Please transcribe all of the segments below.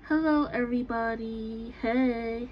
Hello everybody. Hey.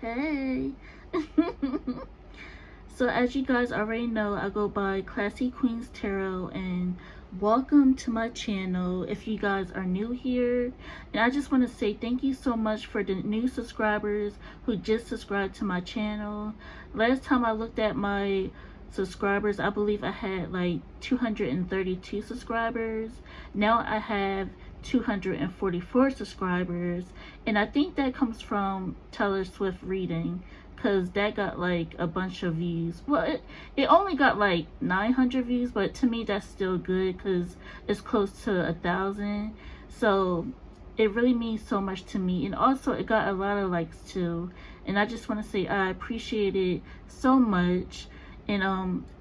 So as you guys already know, I go by Classy Queens Tarot, and welcome to my channel if you guys are new here. And I just want to say thank you so much for the new subscribers who just subscribed to my channel. Last time I looked at my subscribers, I believe I had like 232 subscribers. Now I have 244 subscribers, and I think that comes from Taylor Swift reading, because that got like a bunch of views. Well, it only got like 900 views, but to me that's still good because it's close to 1,000. So it really means so much to me, and also it got a lot of likes too, and I just want to say I appreciate it so much. And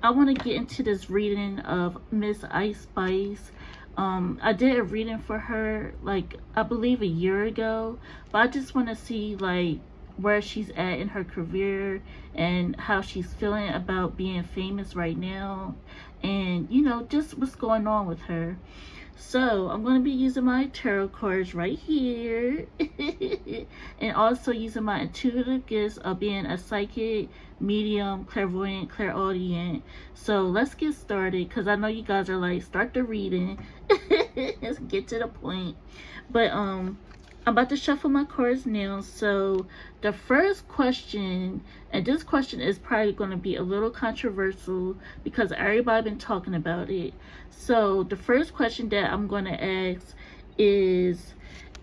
I want to get into this reading of Miss Ice Spice. I did a reading for her like I believe a year ago, but I just want to see like where she's at in her career and how she's feeling about being famous right now, and you know, just what's going on with her. So I'm going to be using my tarot cards right here and also using my intuitive gifts of being a psychic, medium, clairvoyant, clairaudient. So let's get started, because I know you guys are like, start the reading. Let's get to the point. But I'm about to shuffle my cards now. So the first question, and this question is probably going to be a little controversial because everybody been talking about it. So the first question that I'm going to ask is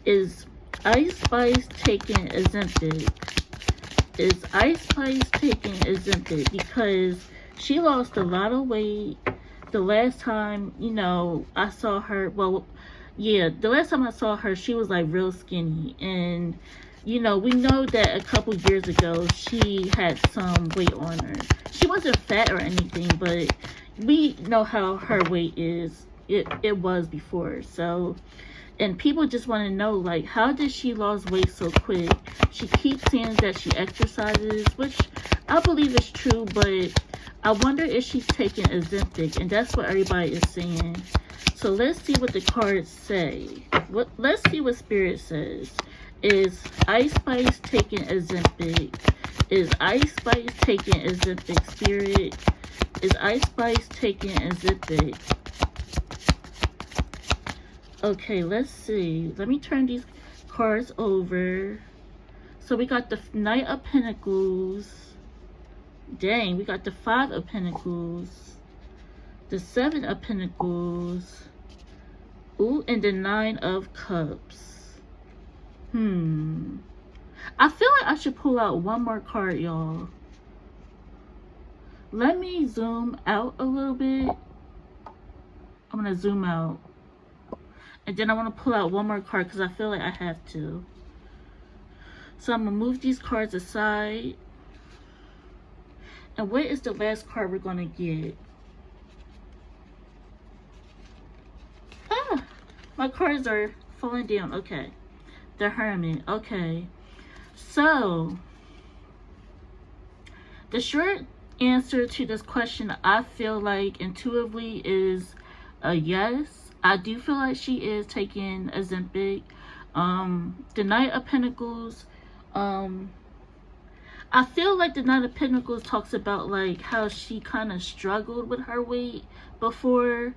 Ice Spice taking Ozempic? Is Ice Spice taking Ozempic? Because she lost a lot of weight the last time, you know, I saw her. Well, yeah, the last time I saw her, she was like real skinny. And, you know, we know that a couple years ago, she had some weight on her. She wasn't fat or anything, but we know how her weight is. It was before. So, and people just want to know, like, how did she lose weight so quick? She keeps saying that she exercises, which I believe is true, but I wonder if she's taking Ozempic, and that's what everybody is saying. So let's see what the cards say. Let's see what Spirit says. Is Ice Spice taking Ozempic? Is Ice Spice taking Ozempic, Spirit? Is Ice Spice taking Ozempic? Okay, let's see. Let me turn these cards over. So we got the Knight of Pentacles. Dang, we got the Five of Pentacles. The Seven of Pentacles. Ooh, and the Nine of Cups. I feel like I should pull out one more card, y'all. Let me zoom out a little bit. I'm going to zoom out. And then I want to pull out one more card because I feel like I have to. So I'm going to move these cards aside. And what is the last card we're going to get? Ah, my cards are falling down. Okay. The Hermit. Okay. So, the short answer to this question, I feel like intuitively, is a yes. I do feel like she is taking Ozempic. The Knight of Pentacles, I feel like the Knight of Pentacles talks about like how she kind of struggled with her weight before.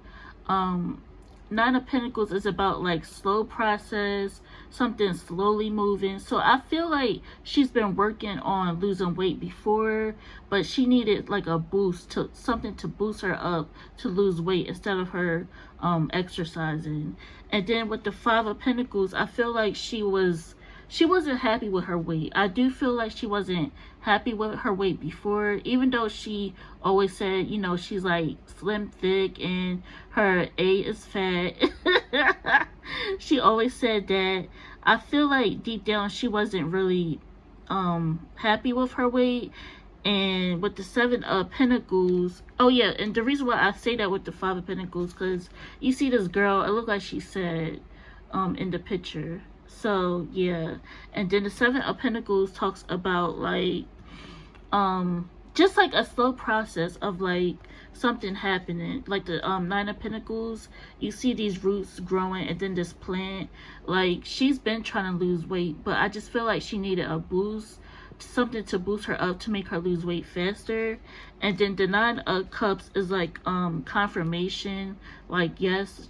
Nine of Pentacles is about like slow process, something slowly moving. So I feel like she's been working on losing weight before, but she needed like a boost, to something to boost her up to lose weight instead of her exercising. And then with the Five of Pentacles, I feel like she wasn't happy with her weight. I do feel like she wasn't happy with her weight before, even though she always said, you know, she's like slim, thick, and her A is fat. She always said that. I feel like deep down she wasn't really happy with her weight. And with the Seven of Pentacles, oh yeah, and the reason why I say that with the Five of Pentacles, because you see this girl, it looked like she's sad in the picture. So yeah, and then the Seven of Pentacles talks about like just like a slow process of like something happening. Like the Nine of Pentacles, you see these roots growing, and then this plant. Like, she's been trying to lose weight, but I just feel like she needed a boost, something to boost her up to make her lose weight faster. And then the Nine of Cups is like confirmation. Like, yes,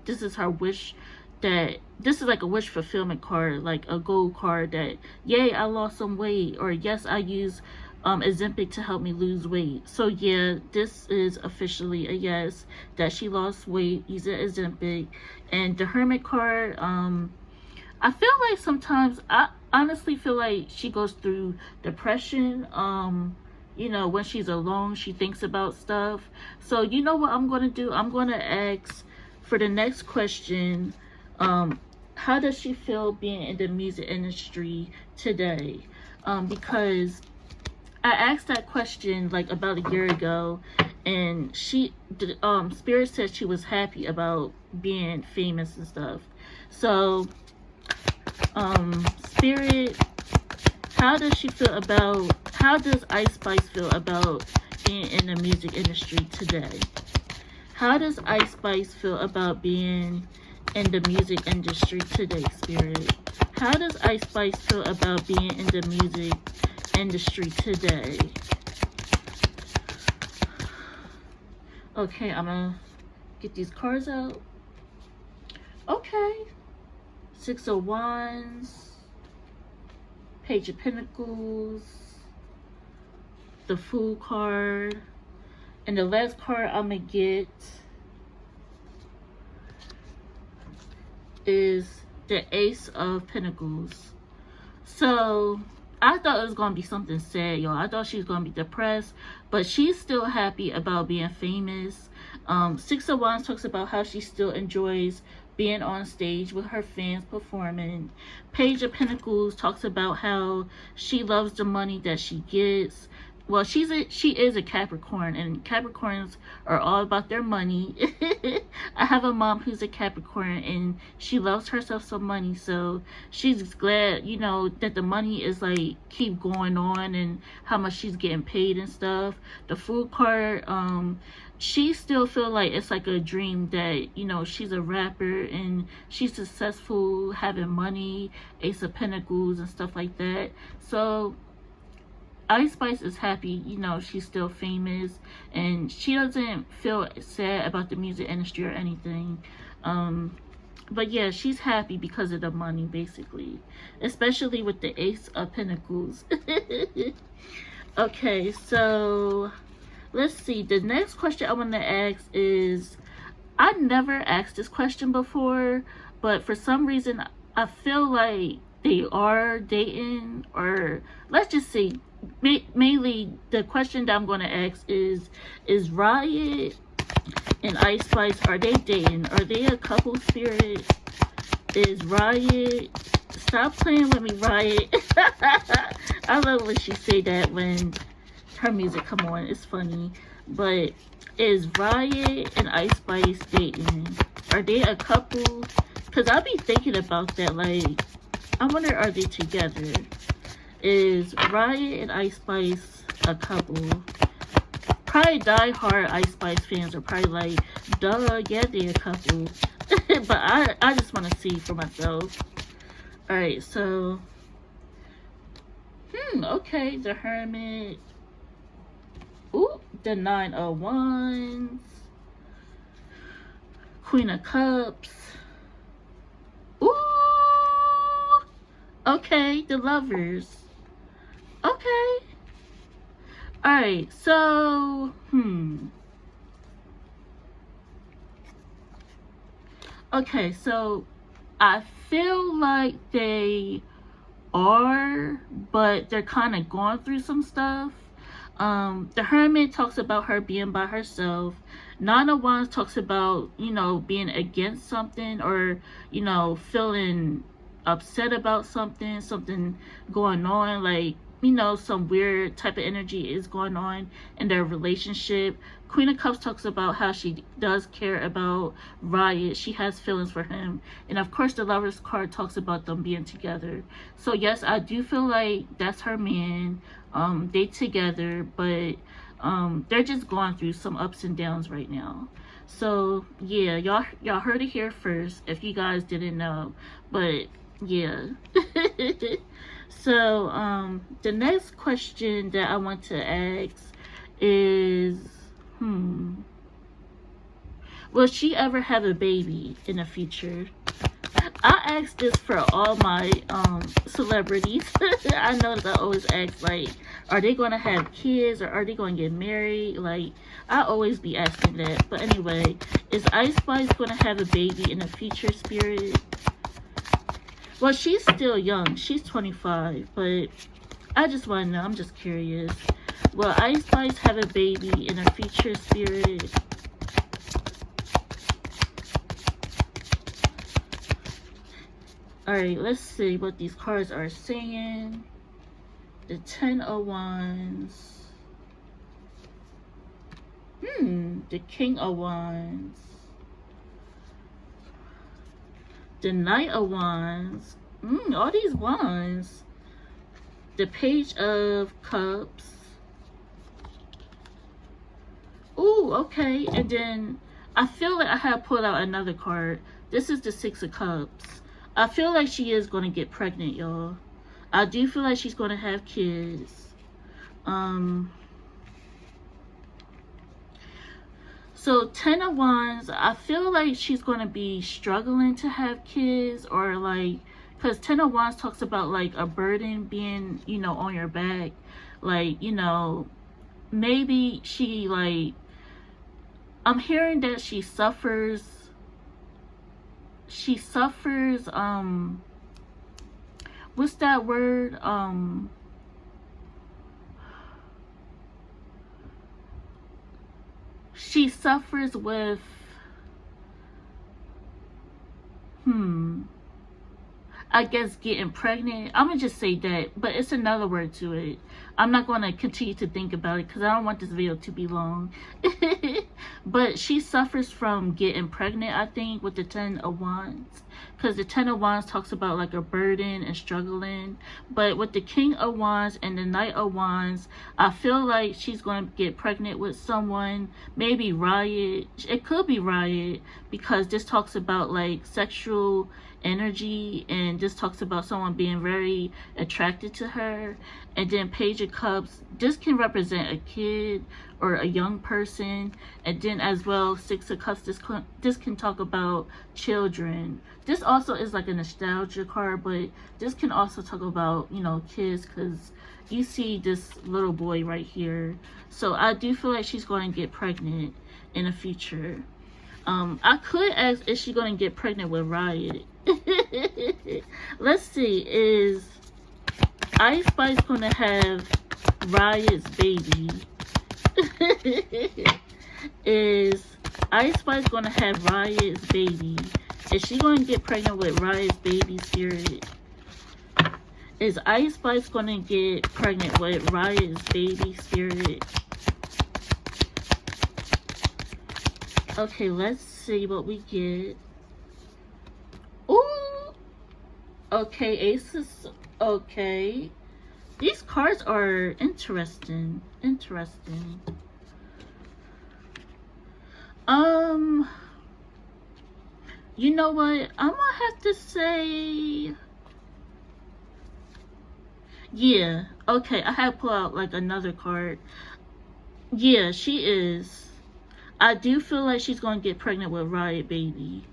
this is her wish, that this is like a wish fulfillment card, like a gold card, that yay, I lost some weight, or yes, I use OZEMPIC to help me lose weight. So yeah, this is officially a yes, that she lost weight using OZEMPIC. And the Hermit card, I feel like sometimes, I honestly feel like she goes through depression. You know, when she's alone, she thinks about stuff. So you know what I'm going to do? I'm going to ask for the next question, how does she feel being in the music industry today? Because I asked that question like about a year ago, and Spirit said she was happy about being famous and stuff. So Spirit, how does Ice Spice feel about being in the music industry today? How does Ice Spice feel about being in the music industry today, Spirit? How does Ice Spice feel about being in the music industry today? Okay, I'm gonna get these cards out. Okay. Six of Wands, Page of Pentacles, the Fool card, and the last card I'm gonna get is the Ace of Pentacles. So I thought it was gonna be something sad, y'all. I thought she was gonna be depressed, but she's still happy about being famous. Six of Wands talks about how she still enjoys being on stage with her fans performing. Page of Pentacles talks about how she loves the money that she gets. Well, she is a Capricorn, and Capricorns are all about their money. I have a mom who's a Capricorn, and she loves herself some money, so she's glad, you know, that the money is like keep going on, and how much she's getting paid and stuff. The Fool card, she still feel like it's like a dream that, you know, she's a rapper and she's successful, having money, Ace of Pentacles and stuff like that. So Ice Spice is happy, you know, she's still famous, and she doesn't feel sad about the music industry or anything. But yeah, she's happy because of the money, basically, especially with the Ace of Pentacles. Okay, so let's see. The next question I want to ask is, I never asked this question before, but for some reason I feel like they are dating, or let's just say, mainly the question that I'm going to ask is Riot and Ice Spice, are they dating? Are they a couple, Spirit? Is Riot, stop playing with me, Riot. I love when she say that when her music come on, it's funny. But is Riot and Ice Spice dating? Are they a couple? Because I'll be thinking about that, like, I wonder, are they together? Is Riot and Ice Spice a couple? Probably die-hard Ice Spice fans are probably like, duh, yeah, they're a couple. But I just want to see for myself. Alright, so, okay, the Hermit. Ooh, the Nine of Wands. Queen of Cups. Ooh, okay, the Lovers. Okay. Alright, so, okay, so I feel like they are, but they're kind of going through some stuff. The Hermit talks about her being by herself. Nine of Wands talks about, you know, being against something, or, you know, feeling upset about something going on, like, you know, some weird type of energy is going on in their relationship. Queen of Cups talks about how she does care about Riot. She has feelings for him. And of course, the Lovers card talks about them being together. So yes, I do feel like that's her man. They together, but they're just going through some ups and downs right now. So yeah, y'all heard it here first if you guys didn't know. But yeah. So the next question that I want to ask is will she ever have a baby in the future? I ask this for all my celebrities. I know that I always ask, like, are they going to have kids or are they going to get married? Like, I always be asking that. But anyway, is Ice Spice going to have a baby in the future, Spirit? Well, she's still young. She's 25. But I just want to know. I'm just curious. Will Ice Spice have a baby in the future, Spirit? Alright, let's see what these cards are saying. The 10 of Wands. The King of Wands. The Knight of Wands. All these wands. The Page of Cups. Ooh, okay. And then I feel like I have pulled out another card. This is the Six of Cups. I feel like she is going to get pregnant, y'all. I do feel like she's going to have kids. So 10 of Wands, I feel like she's going to be struggling to have kids, or like, because 10 of Wands talks about like a burden being, you know, on your back. Like, you know, maybe she like, I'm hearing that she suffers, what's that word? She suffers with, I guess getting pregnant. I'm gonna just say that, but it's another word to it. I'm not gonna continue to think about it because I don't want this video to be long. But she suffers from getting pregnant, I think, with the 10 of Wands, because the 10 of Wands talks about like a burden and struggling. But with the King of Wands and the Knight of Wands, I feel like she's going to get pregnant with someone, maybe Riot. It could be Riot, because this talks about like sexual energy, and this talks about someone being very attracted to her. And then Page of Cups, this can represent a kid or a young person. And then as well, Six of Cups, this can talk about children. This also is like a nostalgia card, but this can also talk about, you know, kids, because you see this little boy right here. So I do feel like she's going to get pregnant in the future. I could ask, is she going to get pregnant with Riot? Let's see, is Ice Spice going to have Riot's baby? Is Ice Spice going to have Riot's baby? Is she going to get pregnant with Riot's baby, Spirit? Is Ice Spice going to get pregnant with Riot's baby, Spirit? Okay, let's see what we get. Ooh! Okay, aces. Okay. These cards are interesting. Interesting. You know what? I'm gonna have to say, yeah. Okay, I have to pull out like another card. Yeah, she is. I do feel like she's gonna get pregnant with Riot baby.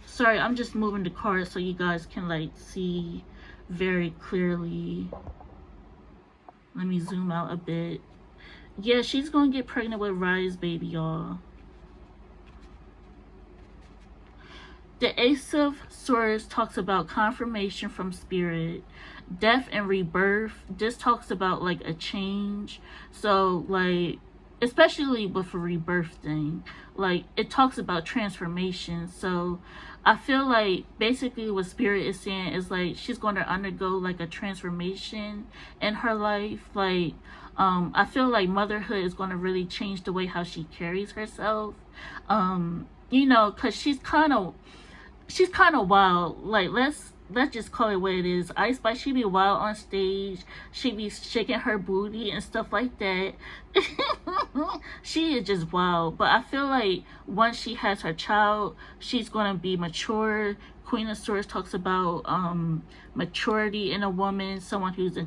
Sorry, I'm just moving the cards so you guys can like see very clearly. Let me zoom out a bit. Yeah, she's gonna get pregnant with Riot's baby, y'all. The Ace of Swords talks about confirmation from spirit, death and rebirth. This talks about like a change. So like, especially with a rebirth thing, like it talks about transformation. So I feel like basically what spirit is saying is like she's going to undergo like a transformation in her life. Like I feel like motherhood is going to really change the way how she carries herself. You know, because she's kind of wild. Like, let's let's just call it what it is. Ice Spice, she be wild on stage. She be shaking her booty and stuff like that. She is just wild. But I feel like once she has her child, she's gonna be mature. Queen of Swords talks about maturity in a woman, someone who's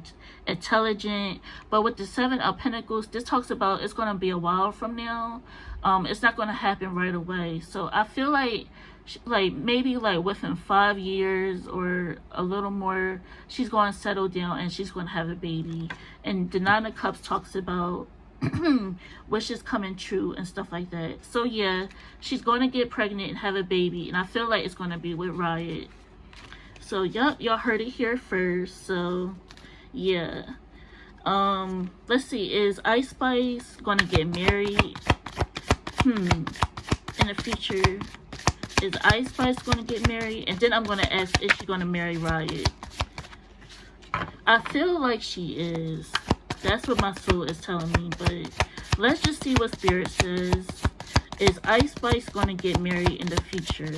intelligent. But with the Seven of Pentacles, this talks about it's gonna be a while from now. It's not gonna happen right away. So I feel like maybe like within 5 years or a little more, she's going to settle down and she's going to have a baby. And the Nine of Cups talks about wishes coming true and stuff like that. So yeah, she's going to get pregnant and have a baby, and I feel like it's going to be with Riot. So yep, y'all heard it here first. So yeah, let's see, is Ice Spice going to get married in the future? Is Ice Spice going to get married? And then I'm going to ask, is she going to marry Riot? I feel like she is. That's what my soul is telling me. But let's just see what Spirit says. Is Ice Spice going to get married in the future?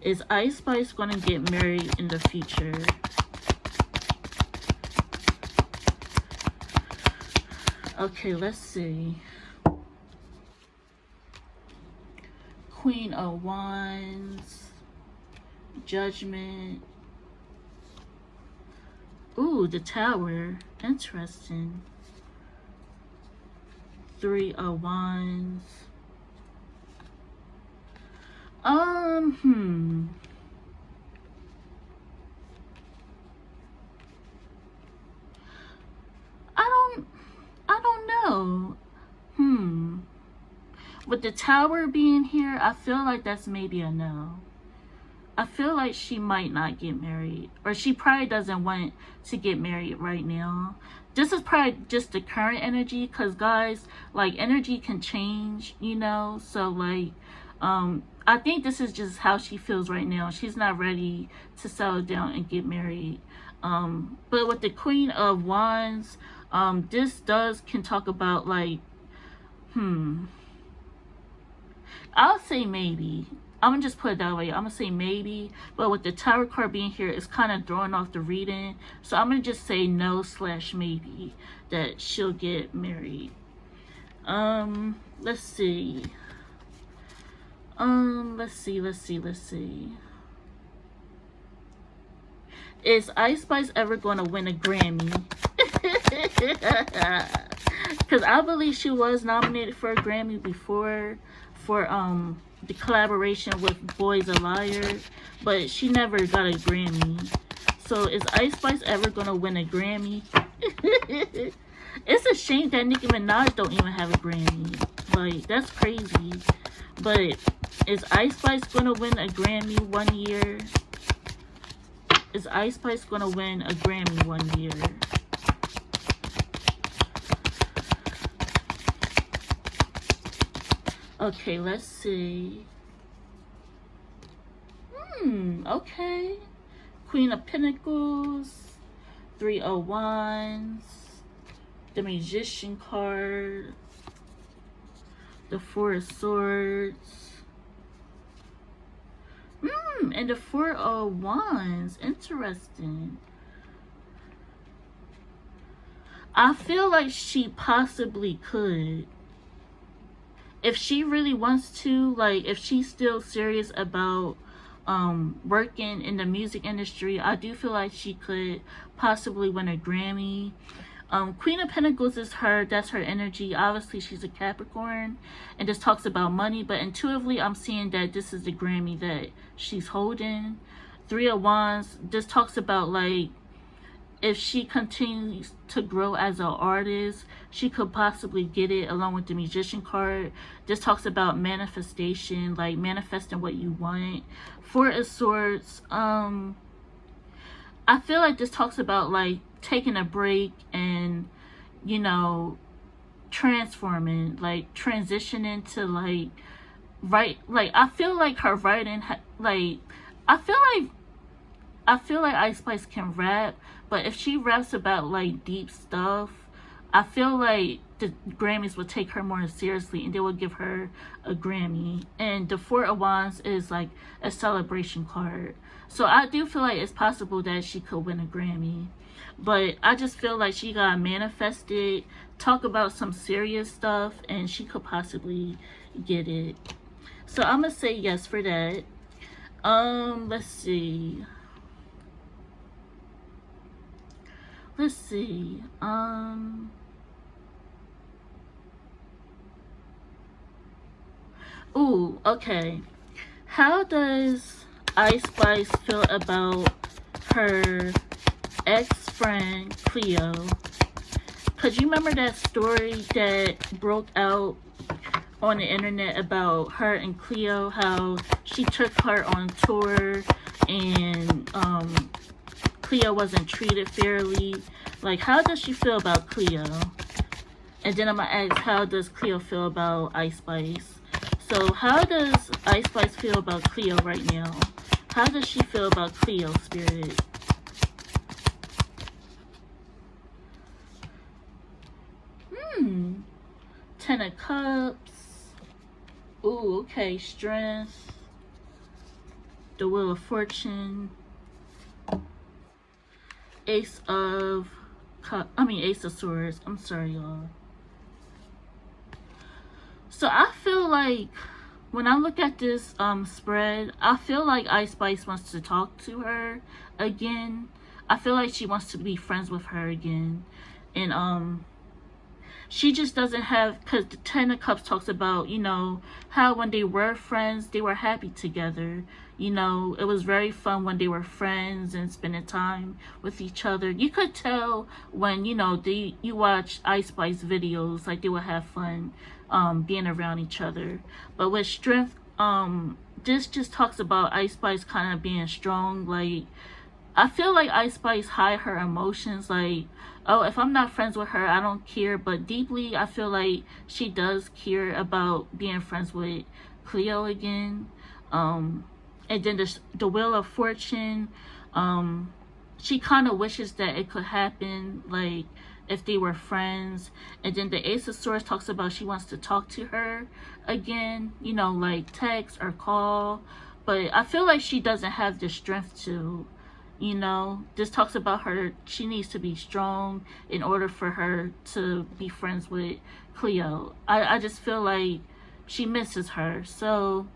Is Ice Spice going to get married in the future? Okay, let's see. Queen of Wands, Judgment. Ooh, the Tower. Interesting. Three of Wands. I don't know. With the Tower being here, I feel like that's maybe a no. I feel like she might not get married. Or she probably doesn't want to get married right now. This is probably just the current energy. Because, guys, like, energy can change, you know. So, like, I think this is just how she feels right now. She's not ready to settle down and get married. But with the Queen of Wands, this can talk about, like, I'll say maybe. I'm gonna just put it that way. I'm gonna say maybe, but with the Tower card being here, it's kind of throwing off the reading. So I'm gonna just say no / maybe that she'll get married. Let's see. Let's see. Is Ice Spice ever gonna win a Grammy? Because I believe she was nominated for a Grammy before for the collaboration with Boys a Liar, but she never got a Grammy. So is Ice Spice ever gonna win a Grammy? It's a shame that Nicki Minaj don't even have a Grammy. Like, that's crazy. But is Ice Spice gonna win a Grammy one year? Is Ice Spice gonna win a Grammy one year? Okay, let's see. Okay. Queen of Pentacles, Three of Wands, the Magician card, the Four of Swords, and the Four of Wands. Interesting. I feel like she possibly could. If she really wants to, like, if she's still serious about working in the music industry, I do feel like she could possibly win a Grammy. Queen of Pentacles is her, that's her energy. Obviously, she's a Capricorn, and this talks about money, but intuitively, I'm seeing that this is the Grammy that she's holding. Three of Wands, this talks about, like, if she continues to grow as an artist, she could possibly get it, along with the Magician card. This talks about manifestation, like manifesting what you want. Four of Swords, I feel like this talks about, like, taking a break and, you know, transforming, like transitioning to, like, like, I feel like her writing, like, I feel like Ice Spice can rap, but if she raps about, like, deep stuff, I feel like the Grammys would take her more seriously and they would give her a Grammy. And the Four of Wands is like a celebration card. So I do feel like it's possible that she could win a Grammy. But I just feel like she got manifested, talk about some serious stuff, and she could possibly get it. So I'm gonna say yes for that. Let's see. Let's see. Ooh, okay. How does Ice Spice feel about her ex-friend Cleo? Because you remember that story that broke out on the internet about her and Cleo, how she took her on tour and Cleo wasn't treated fairly. Like, how does she feel about Cleo? And then I'm gonna ask, how does Cleo feel about Ice Spice? So how does Ice Spice feel about Cleo right now? How does she feel about Cleo, Spirit? Ten of Cups. Ooh, okay. Strength. The Wheel of Fortune. Ace of Swords. I'm sorry, y'all. So I feel like when I look at this spread, I feel like Ice Spice wants to talk to her again. I feel like she wants to be friends with her again. And she just doesn't have, because the Ten of Cups talks about, you know, how when they were friends, they were happy together. You know, it was very fun when they were friends and spending time with each other. You could tell when, you know, you watch Ice Spice videos, like they would have fun being around each other. But with Strength, this just talks about Ice Spice kind of being strong. Like, I feel like Ice Spice hide her emotions. Like, oh, if I'm not friends with her, I don't care. But deeply, I feel like she does care about being friends with Cleo again. And then the Wheel of Fortune, she kind of wishes that it could happen, like, if they were friends. And then the Ace of Swords talks about she wants to talk to her again, you know, like text or call. But I feel like she doesn't have the strength to, you know. This talks about her, she needs to be strong in order for her to be friends with Cleo. I just feel like she misses her. So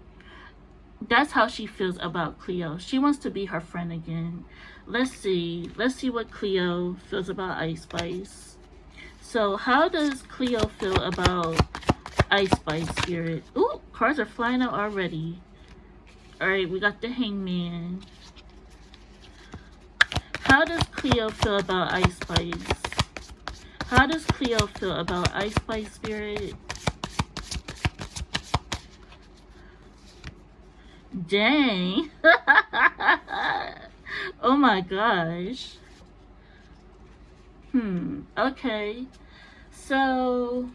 that's how she feels about Cleo. She wants to be her friend again. Let's see what Cleo feels about Ice Spice. So how does Cleo feel about Ice Spice, Spirit? Ooh, cards are flying out already. Alright, we got the Hangman. How does Cleo feel about Ice Spice? How does Cleo feel about Ice Spice, Spirit? Dang. Oh my gosh. Okay. So,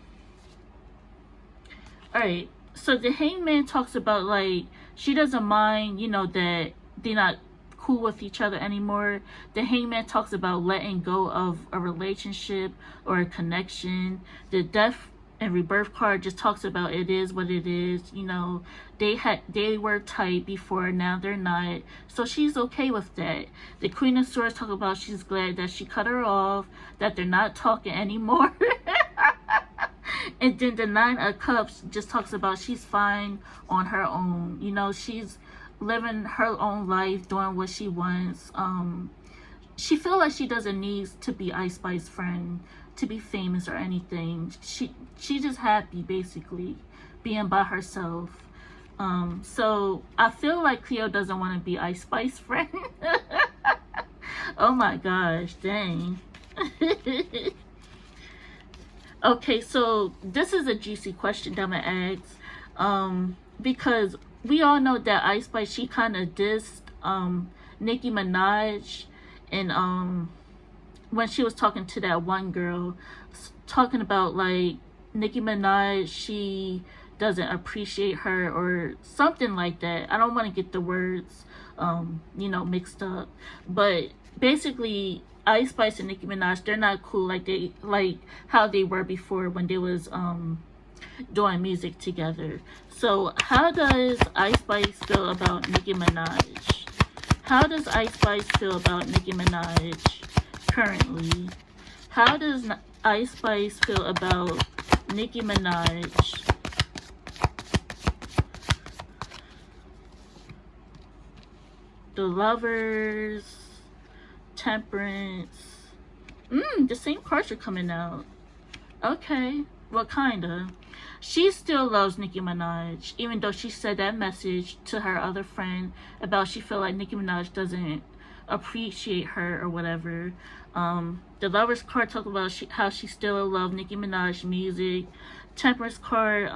alright. So the Hangman talks about, like, she doesn't mind, you know, that they're not cool with each other anymore. The Hangman talks about letting go of a relationship or a connection. The Death and Rebirth card just talks about it is what it is. You know, they were tight before, now they're not. So she's okay with that. The Queen of Swords talk about she's glad that she cut her off, that they're not talking anymore. And then the Nine of Cups just talks about she's fine on her own. You know, she's living her own life, doing what she wants. She feels like she doesn't need to be Ice Spice's friend, to be famous or anything. She's just happy, basically, being by herself. So I feel like Cleo doesn't want to be Ice Spice's friend. Oh my gosh, dang. Okay, so this is a juicy question that I'm gonna ask. Because we all know that Ice Spice, she kind of dissed Nicki Minaj, and when she was talking to that one girl, talking about, like, Nicki Minaj, she doesn't appreciate her or something like that. I don't want to get the words you know, mixed up, but basically Ice Spice and Nicki Minaj, they're not cool like how they were before when they was doing music together. So how does Ice Spice feel about Nicki Minaj? How does Ice Spice feel about Nicki Minaj currently? How does Ice Spice feel about Nicki Minaj? The Lovers, Temperance. The same cards are coming out. Okay, well, kinda. She still loves Nicki Minaj, even though she said that message to her other friend about she feel like Nicki Minaj doesn't appreciate her or whatever. The Lovers card talk about how she still loves Nicki Minaj music. Temperance card,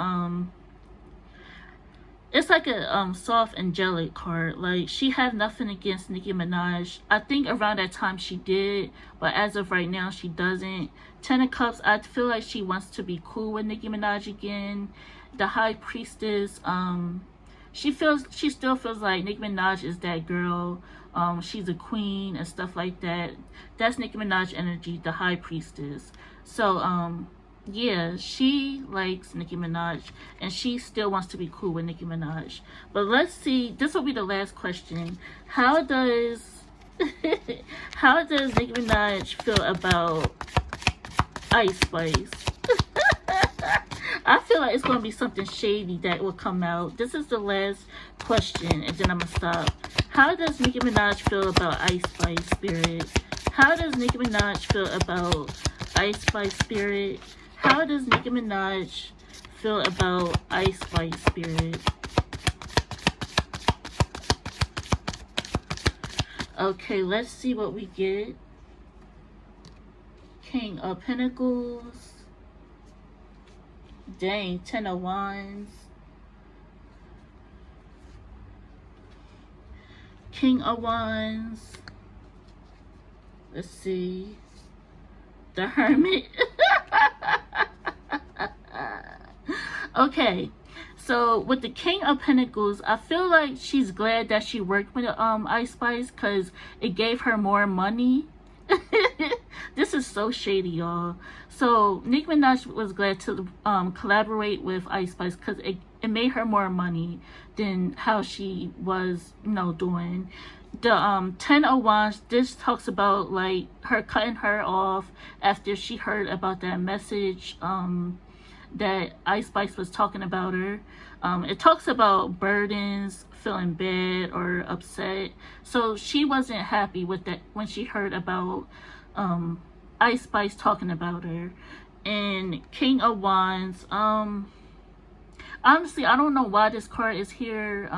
it's like a soft angelic card. Like, she had nothing against Nicki Minaj. I think around that time she did, but as of right now she doesn't. Ten of Cups, I feel like she wants to be cool with Nicki Minaj again. The High Priestess, she still feels like Nicki Minaj is that girl. She's a queen and stuff like that. That's Nicki Minaj energy, the High Priestess. So yeah, she likes Nicki Minaj and she still wants to be cool with Nicki Minaj. But let's see, this will be the last question. How does how does Nicki Minaj feel about Ice Spice? I feel like it's going to be something shady that will come out. This is the last question and then I'm going to stop. How does Nicki Minaj feel about Ice Spice, Spirit? How does Nicki Minaj feel about Ice Spice, Spirit? How does Nicki Minaj feel about Ice Spice, Spirit? Okay, let's see what we get. King of Pentacles. Dang, 10 of Wands. King of Wands. Let's see. The Hermit. Okay, so with the King of Pentacles, I feel like she's glad that she worked with Ice Spice because it gave her more money. This is so shady, y'all. So Nicki Minaj was glad to collaborate with Ice Spice because it made her more money than how she was, doing. The 10 of Wands, this talks about like her cutting her off after she heard about that message that Ice Spice was talking about her. It talks about burdens, feeling bad or upset. So she wasn't happy with that when she heard about Ice Spice talking about her. And King of Wands, honestly, I don't know why this card is here.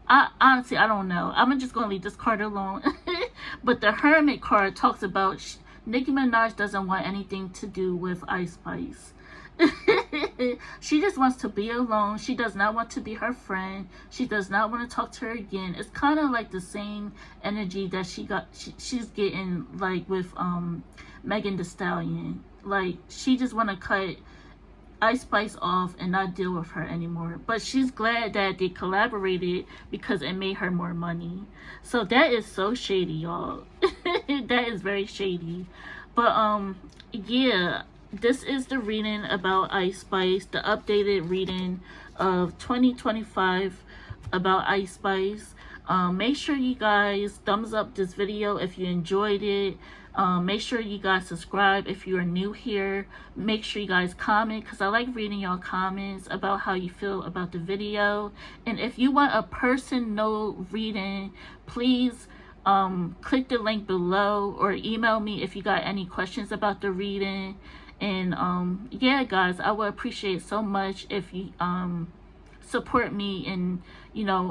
Honestly, I don't know. I'm just gonna leave this card alone. But the Hermit card talks about Nicki Minaj doesn't want anything to do with Ice Spice. She just wants to be alone. She does not want to be her friend. She does not want to talk to her again. It's kind of like the same energy that she's getting like with Megan Thee Stallion. Like, she just want to cut Ice Spice off and not deal with her anymore. But she's glad that they collaborated because it made her more money. So that is so shady, y'all. That is very shady. But yeah, this is the reading about Ice Spice, the updated reading of 2025 about Ice Spice. Make sure you guys thumbs up this video if you enjoyed it. Make sure you guys subscribe if you are new here. Make sure you guys comment because I like reading y'all comments about how you feel about the video. And if you want a personal reading, please click the link below or email me if you got any questions about the reading. And yeah, guys, I would appreciate so much if you support me and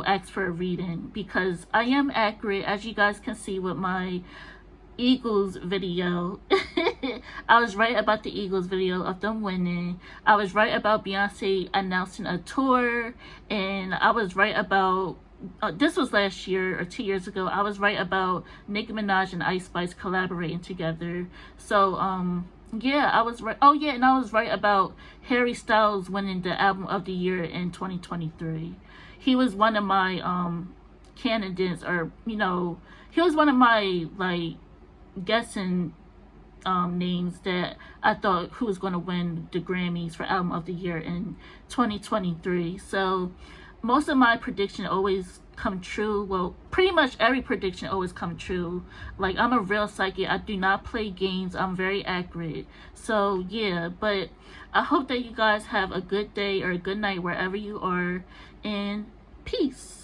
ask for a reading, because I am accurate, as you guys can see with my Eagles video. I was right about the Eagles video of them winning. I was right about Beyonce announcing a tour, and I was right about this was last year or 2 years ago. I was right about Nicki Minaj and Ice Spice collaborating together. So yeah, I was right. Oh yeah, and I was right about Harry Styles winning the album of the year in 2023. He was one of my candidates, or you know, he was one of my like guessing names that I thought who was going to win the Grammys for Album of the Year in 2023. So most of my prediction always come true. Well, pretty much every prediction always come true. Like, I'm a real psychic. I do not play games. I'm very accurate. So yeah, but I hope that you guys have a good day or a good night wherever you are, and peace.